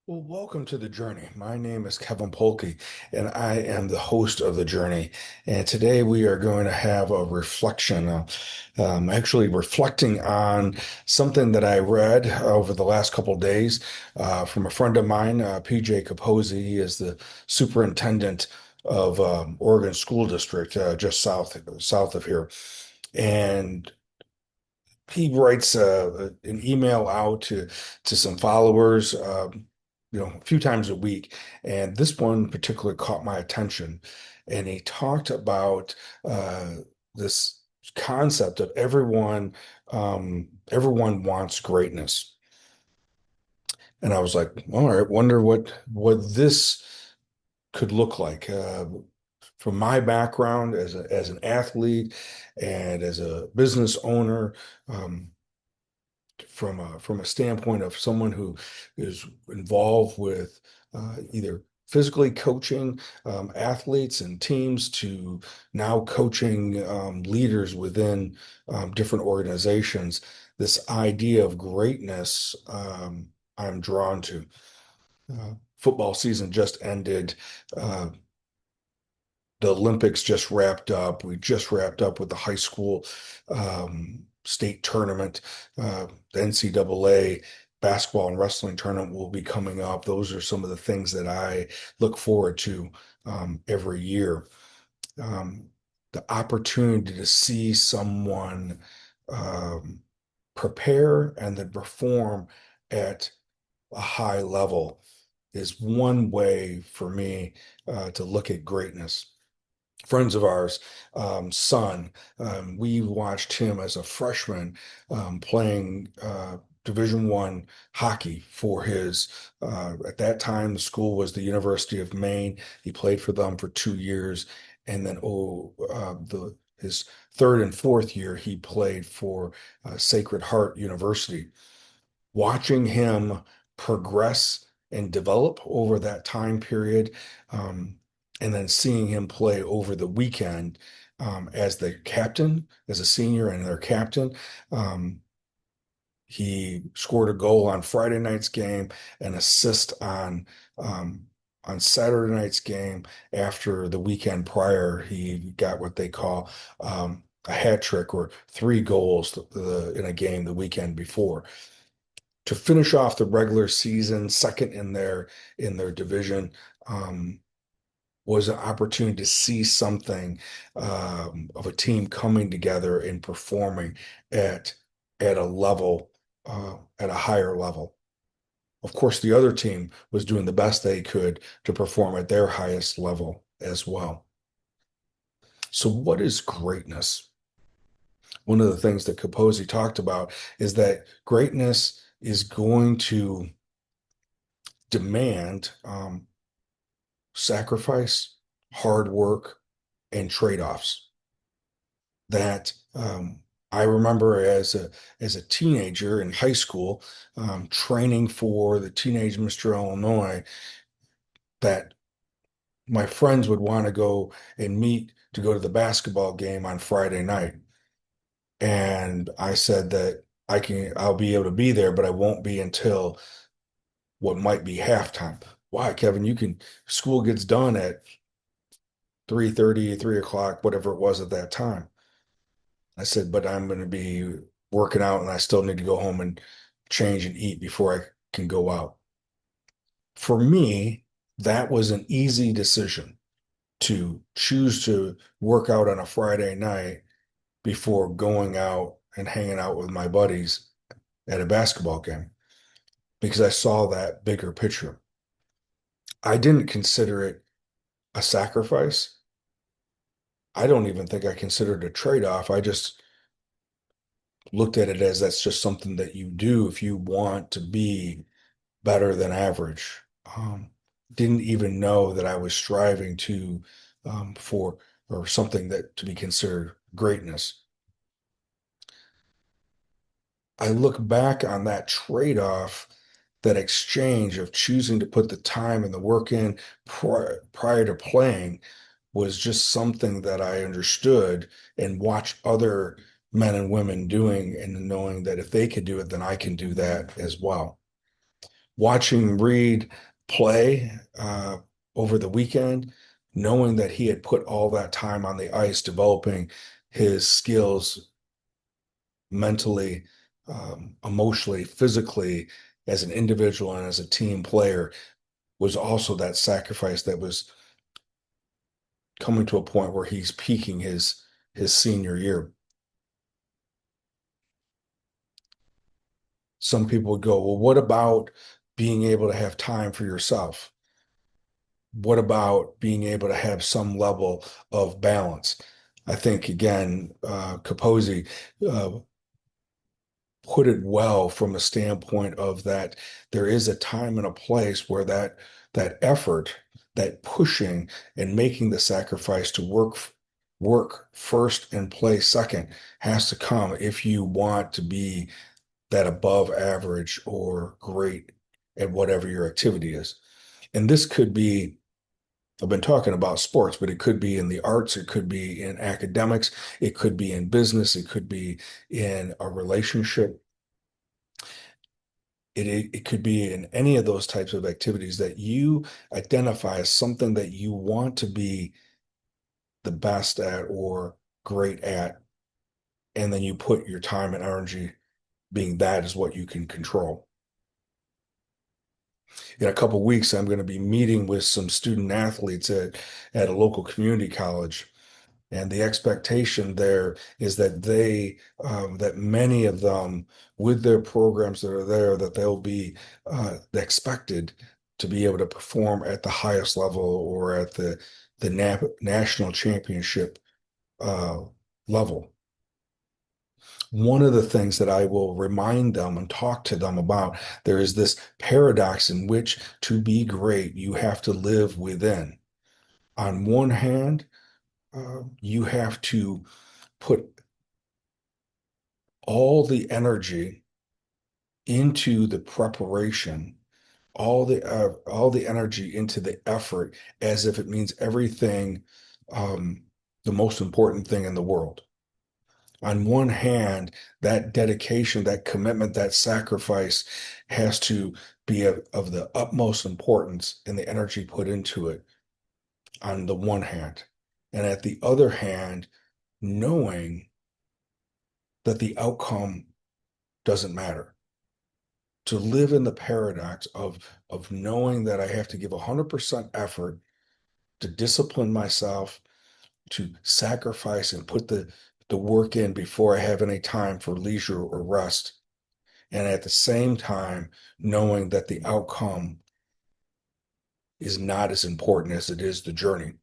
Well, welcome to the journey. My name is Kevin Polkey, and I am the host of the journey. And today we are going to have a reflection, actually reflecting on something that I read over the last couple of days from a friend of mine, PJ Capozzi. He is the superintendent of Oregon School District, just south of here, and he writes an email out to some followers, a few times a week, and this one particularly caught my attention. And he talked about uh, this concept of everyone wants greatness, and I was like, all right, wonder what this could look like. From my background as an athlete and as a business owner. From a standpoint of someone who is involved with either physically coaching athletes and teams to now coaching leaders within different organizations, this idea of greatness I'm drawn to. Football season just ended. Uh, the Olympics just wrapped up. We just wrapped up with the high school state tournament. The NCAA basketball and wrestling tournament will be coming up. Those are some of the things that I look forward to every year. Um, the opportunity to see someone um, prepare and then perform at a high level is one way for me to look at greatness. Friends of ours, son, we watched him as a freshman playing Division I hockey for at that time, the school was the University of Maine. He played for them for 2 years. And then, his third and fourth year, he played for Sacred Heart University. Watching him progress and develop over that time period, um, and then seeing him play over the weekend as the captain, as a senior and their captain. Um, he scored a goal on Friday night's game, an assist on Saturday night's game. After the weekend prior, he got what they call a hat trick or three goals in a game the weekend before to finish off the regular season second in their division. Was an opportunity to see something of a team coming together and performing at at a level at a higher level. Of course, the other team was doing the best they could to perform at their highest level as well. So, what is greatness? One of the things that Capozzi talked about is that greatness is going to demand sacrifice, hard work, and trade-offs that I remember as a teenager in high school, training for the Teenage Mr. Illinois, that my friends would want to go and meet to go to the basketball game on Friday night. And I said that I'll be able to be there, but I won't be until what might be halftime. Why, Kevin? School gets done at 3:30, 3 o'clock, whatever it was at that time. I said, but I'm going to be working out and I still need to go home and change and eat before I can go out. For me, that was an easy decision to choose to work out on a Friday night before going out and hanging out with my buddies at a basketball game because I saw that bigger picture. I didn't consider it a sacrifice. I don't even think I considered it a trade-off. I just looked at it as that's just something that you do if you want to be better than average. Didn't even know that I was striving for or something that to be considered greatness. I look back on that trade-off, that exchange of choosing to put the time and the work in prior to playing was just something that I understood and watched other men and women doing and knowing that if they could do it, then I can do that as well. watching Reed play over the weekend, knowing that he had put all that time on the ice developing his skills mentally, emotionally, physically, as an individual and as a team player, was also that sacrifice that was coming to a point where he's peaking his senior year. Some people would go, well, what about being able to have time for yourself? What about being able to have some level of balance? I think again, Capozzi uh, put it well from a standpoint of that there is a time and a place where that effort, that pushing and making the sacrifice to work first and play second has to come if you want to be that above average or great at whatever your activity is. And this could be, I've been talking about sports, but it could be in the arts, it could be in academics, it could be in business, it could be in a relationship. It could be in any of those types of activities that you identify as something that you want to be the best at or great at, and then you put your time and energy being that is what you can control. In a couple of weeks, I'm going to be meeting with some student athletes at a local community college. And the expectation there is that that many of them, with their programs that are there, that they'll be expected to be able to perform at the highest level or at the national championship uh, level. One of the things that I will remind them and talk to them about, there is this paradox in which to be great, you have to live within. On one hand, you have to put all the energy into the preparation, all the energy into the effort, as if it means everything, um, the most important thing in the world. On one hand, that dedication, that commitment, that sacrifice has to be of the utmost importance and the energy put into it on the one hand. And at the other hand, knowing that the outcome doesn't matter. To live in the paradox of knowing that I have to give 100% effort to discipline myself, to sacrifice and put the work in before I have any time for leisure or rest. And at the same time, knowing that the outcome is not as important as it is the journey.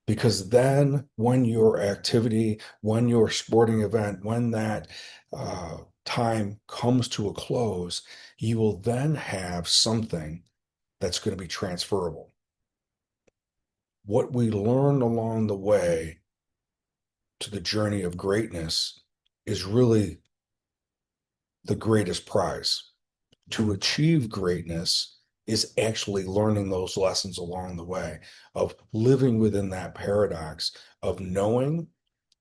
Because then when your activity, when your sporting event, when that time comes to a close, you will then have something that's going to be transferable. What we learn along the way to the journey of greatness is really the greatest prize. To achieve greatness is actually learning those lessons along the way of living within that paradox of knowing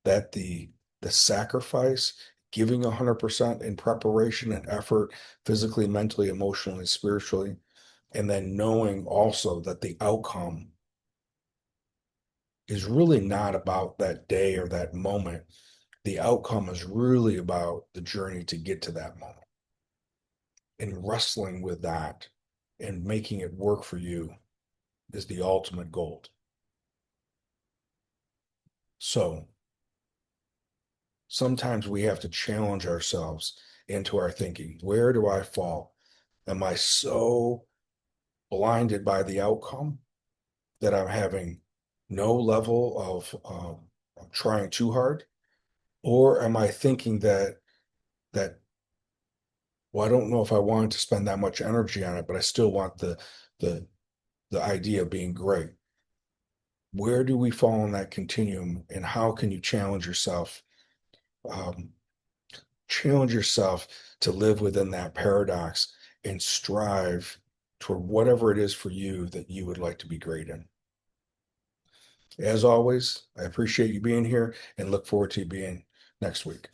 that the sacrifice, giving 100% in preparation and effort, physically, mentally, emotionally, spiritually, and then knowing also that the outcome is really not about that day or that moment. The outcome is really about the journey to get to that moment and wrestling with that and making it work for you is the ultimate goal. So sometimes we have to challenge ourselves into our thinking. Where do I fall? Am I so blinded by the outcome that I'm having no level of trying too hard? Or am I thinking that well, I don't know if I wanted to spend that much energy on it, but I still want the the idea of being great. Where do we fall in that continuum, and how can you um, challenge yourself to live within that paradox and strive toward whatever it is for you that you would like to be great in. As always, I appreciate you being here and look forward to you being next week.